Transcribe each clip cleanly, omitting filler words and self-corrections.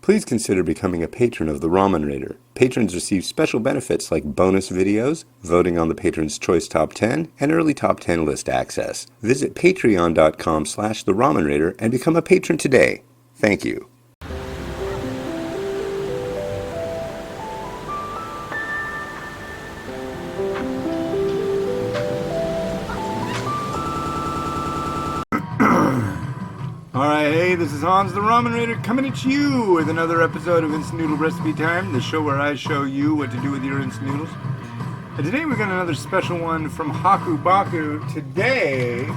Please consider becoming a patron of the Ramen Raider. Patrons receive special benefits like bonus videos, voting on the Patron's Choice Top 10, and early Top 10 list access. Visit patreon.com/the Ramen Raider and become a patron today. Thank you. Alright, hey, this is Hans the Ramen Raider coming at you with another episode of Instant Noodle Recipe Time, the show where I show you what to do with your instant noodles. And today we got another special one from Hakubaku. Today,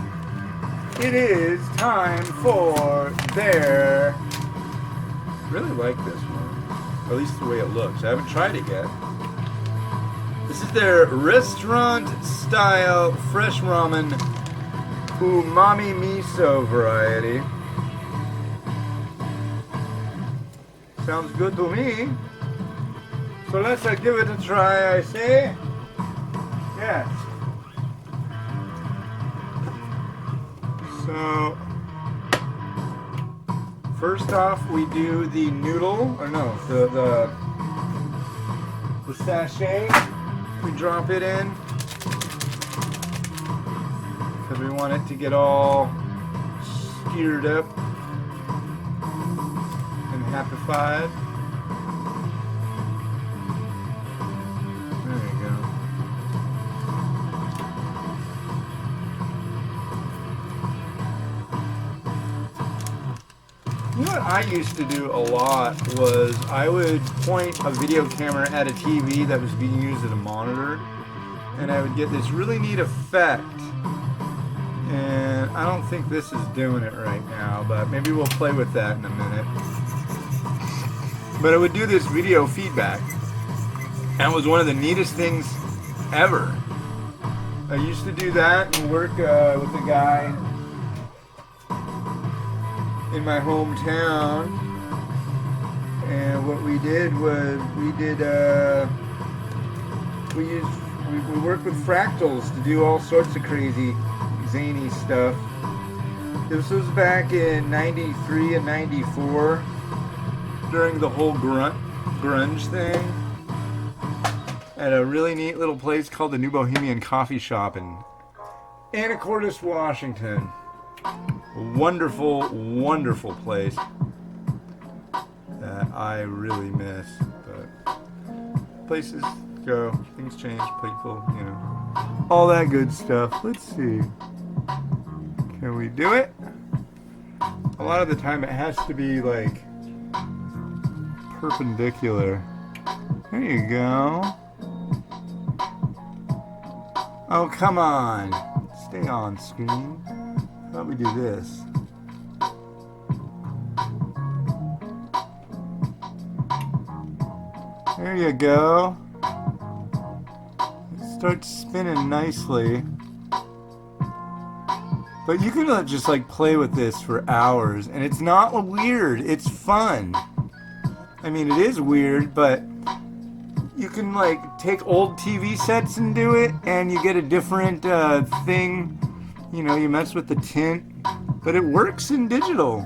it is time for their... I really like this one, at least the way it looks. I haven't tried it yet. This is their restaurant-style fresh ramen Umami Miso variety. Sounds good to me. So let's give it a try, I say. Yes. So, first off, we do the noodle, or no, the sachet. We drop it in because we want it to get all stirred up and happified. There you go. You know what I used to do a lot was I would point a video camera at a TV that was being used as a monitor, and I would get this really neat effect. And I don't think this is doing it right now, but maybe we'll play with that in a minute. But I would do this video feedback, and it was one of the neatest things ever. I used to do that and work with a guy in my hometown, and what we did was we worked with fractals to do all sorts of crazy zany stuff. This was back in 93 and 94 during the whole grunge thing at a really neat little place called the New Bohemian Coffee Shop in Anacortes, Washington. A wonderful, wonderful place that I really miss. But places go, things change, people, you know, all that good stuff. Let's see. Can we do it? A lot of the time it has to be like perpendicular. There you go. Oh, come on. Stay on screen. How about we do this? There you go. It starts spinning nicely. But you can just like play with this for hours, and it's not weird, it's fun. I mean, it is weird, but you can like take old TV sets and do it, and you get a different thing. You know, you mess with the tint, but it works in digital.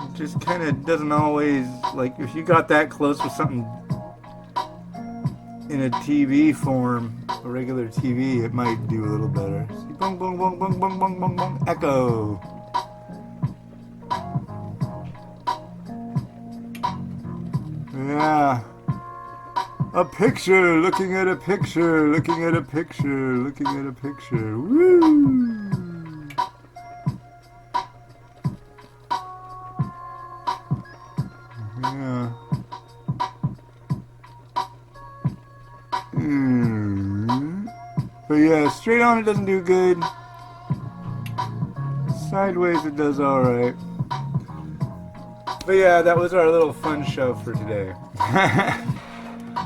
It just kind of doesn't always, like, if you got that close with something in a TV form, a regular TV, it might do a little better. See, bong, bong, bong, bong, bong, bong, bong, bong, echo. Yeah. A picture, looking at a picture, looking at a picture, looking at a picture. Woo! Yeah. But yeah, straight on it doesn't do good. Sideways it does alright. But yeah, that was our little fun show for today.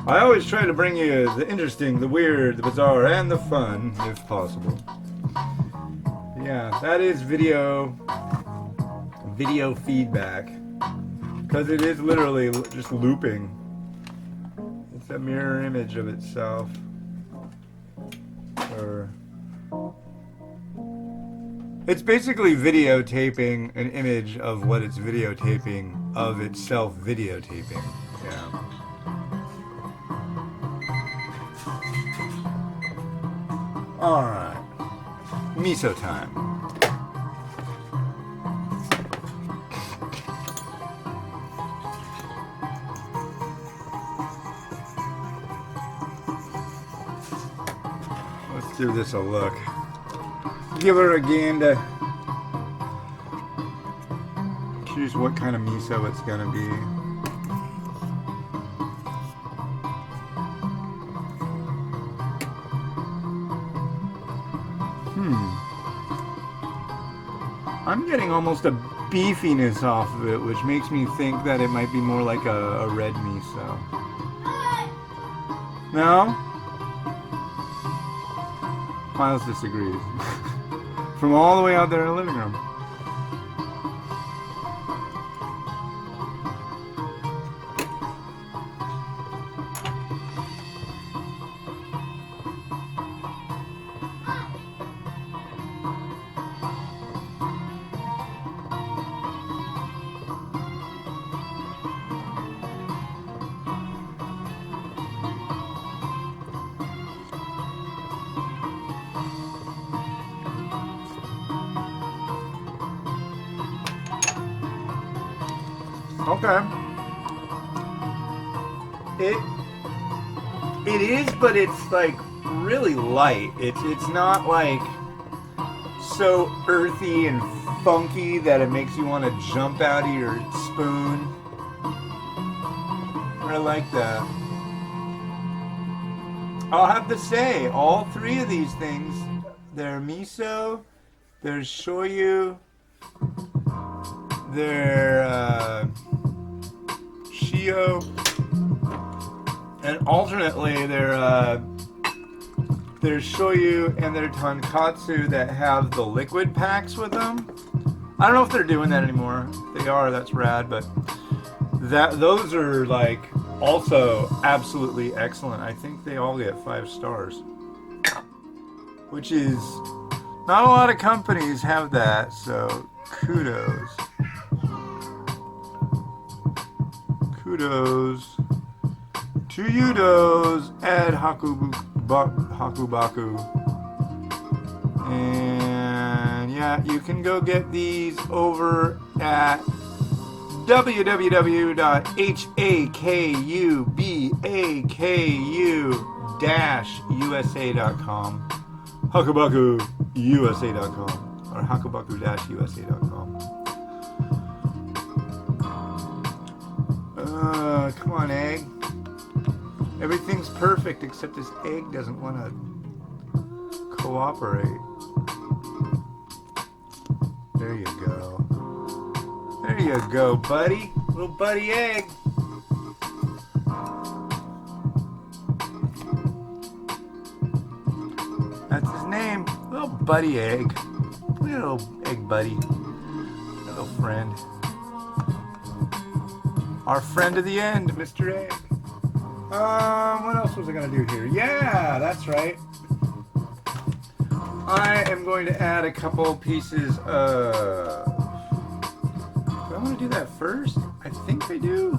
I always try to bring you the interesting, the weird, the bizarre, and the fun, if possible. Yeah, that is video feedback. Because it is literally just looping. It's a mirror image of itself. Or It's basically videotaping an image of what it's videotaping of itself videotaping. Yeah. Alright. Miso time. Let's give this a look. Give her a gander. Choose what kind of miso it's gonna be. I'm getting almost a beefiness off of it, which makes me think that it might be more like a red miso. No? Miles disagrees. From all the way out there in the living room. Okay. It is, but it's like really light. It's not like so earthy and funky that it makes you want to jump out of your spoon. I like that. I'll have to say, all three of these things, they're miso, there's shoyu, they're shio, and alternately there's shoyu and there's tonkatsu that have the liquid packs with them. I don't know if they're doing that anymore. If they are, that's rad, but those are like also absolutely excellent. I think they all get 5 stars, which is not a lot of companies have that, so kudos. Kudos to you, those at Hakubaku. And yeah, you can go get these over at www.hakubaku-usa.com, hakubaku-usa.com, or hakubaku-usa.com. Come on, egg. Everything's perfect except this egg doesn't want to cooperate. There you go. There you go, buddy. Little buddy egg. That's his name. Little buddy egg. Little egg buddy. Little friend. Our friend of the end, Mr. Egg. What else was I going to do here? Yeah, that's right. I am going to add a couple pieces of... Do I want to do that first? I think I do.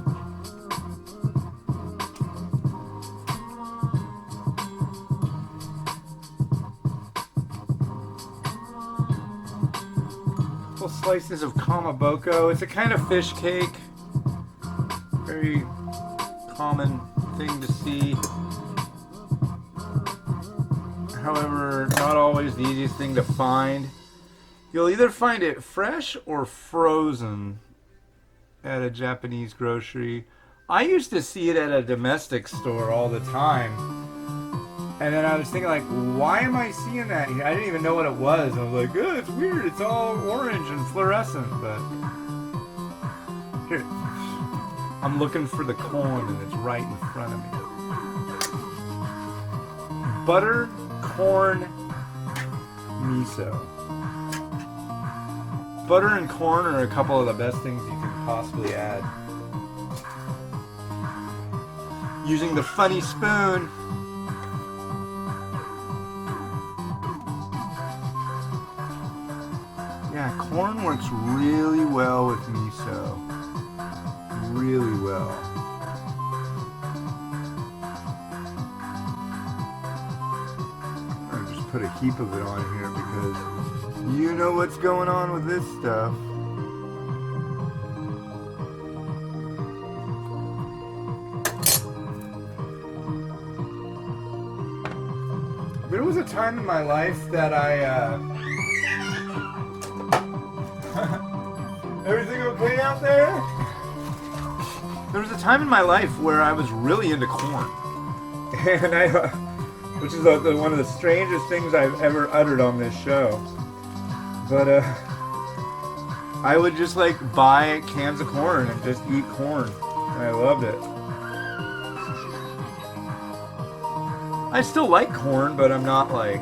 Couple slices of kamaboko. It's a kind of fish cake. Very common thing to see. However, not always the easiest thing to find. You'll either find it fresh or frozen at a Japanese grocery. I used to see it at a domestic store all the time. And then I was thinking, like, why am I seeing that here? I didn't even know what it was. I was like, oh, it's weird. It's all orange and fluorescent. But here, I'm looking for the corn and it's right in front of me. Butter, corn, miso. Butter and corn are a couple of the best things you can possibly add. Using the funny spoon. Yeah, corn works really well with miso. Really well. I'll just put a heap of it on here because you know what's going on with this stuff. There was a time in my life that everything okay out there? There was a time in my life where I was really into corn. And which is one of the strangest things I've ever uttered on this show. But I would just like buy cans of corn and just eat corn. And I loved it. I still like corn, but I'm not like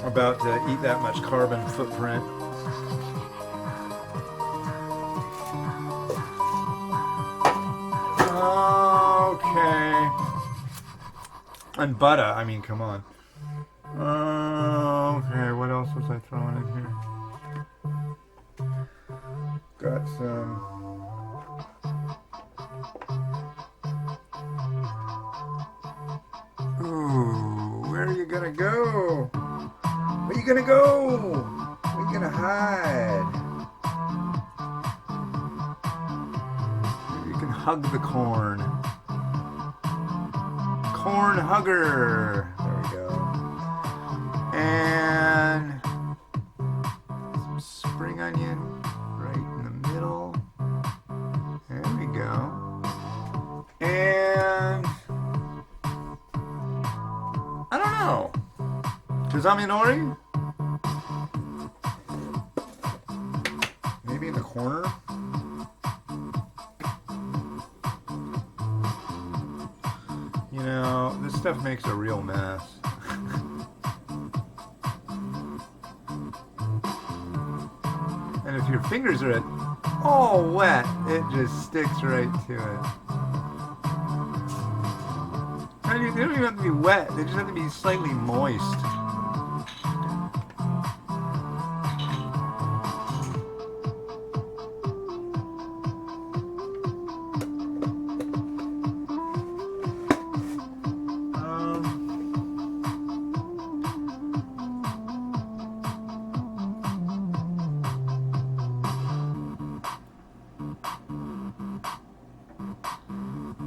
about to eat that much carbon footprint. Okay. And butter, I mean, come on. Okay, what else was I throwing in here? Got some. Ooh, where are you gonna go? Where are you gonna go? Where are you gonna hide? Maybe you can hug the corn. Corn hugger. There we go. And some spring onion right in the middle. There we go. And I don't know. Tazami nori? Maybe in the corner? You know, this stuff makes a real mess. And if your fingers are all wet, it just sticks right to it. They don't even have to be wet, they just have to be slightly moist.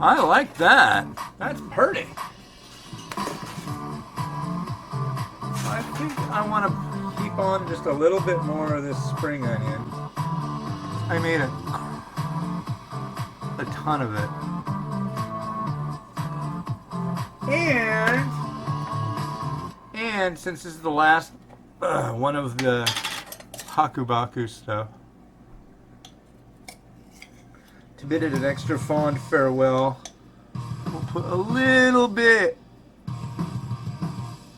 I like that. That's pretty. I think I want to keep on just a little bit more of this spring onion. I made a ton of it. And since this is the last one of the Hakubaku stuff, to bid it an extra fond farewell, we'll put a little bit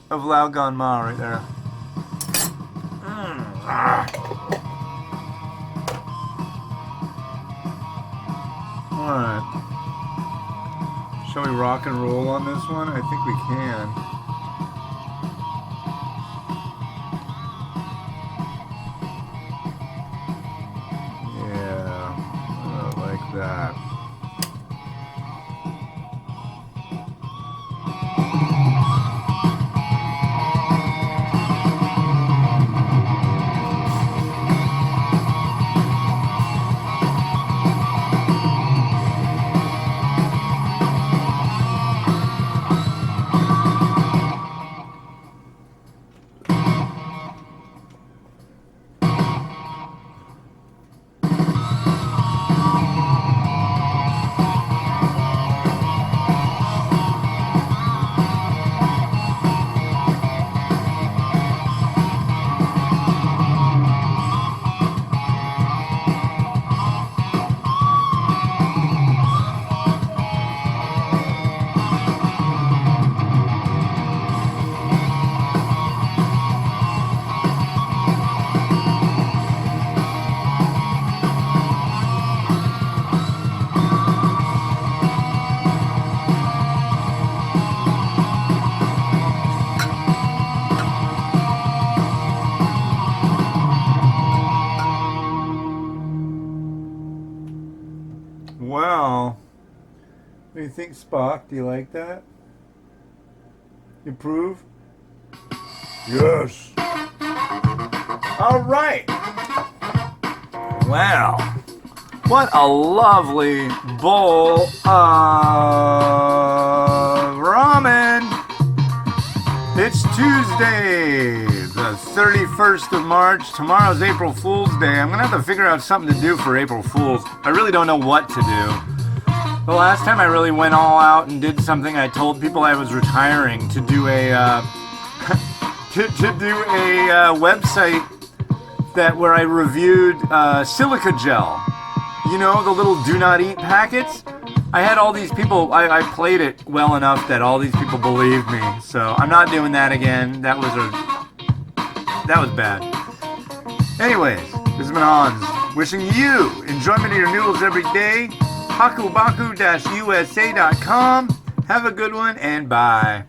of Lao Gan Ma right there. Alright. Shall we rock and roll on this one? I think we can. That. well. What do you think, Spock? Do you like that? You approve? Yes. All right. Wow. What a lovely bowl of ramen. It's Tuesday, the 31st of March. Tomorrow's April Fool's Day. I'm going to have to figure out something to do for April Fool's. I really don't know what to do. The last time I really went all out and did something, I told people I was retiring to do a website where I reviewed silica gel. You know, the little do not eat packets? I had all these people, I played it well enough that all these people believed me. So I'm not doing that again. That was bad. Anyways, this has been Hans, wishing you enjoyment of your noodles every day. Hakubaku-USA.com. Have a good one and bye.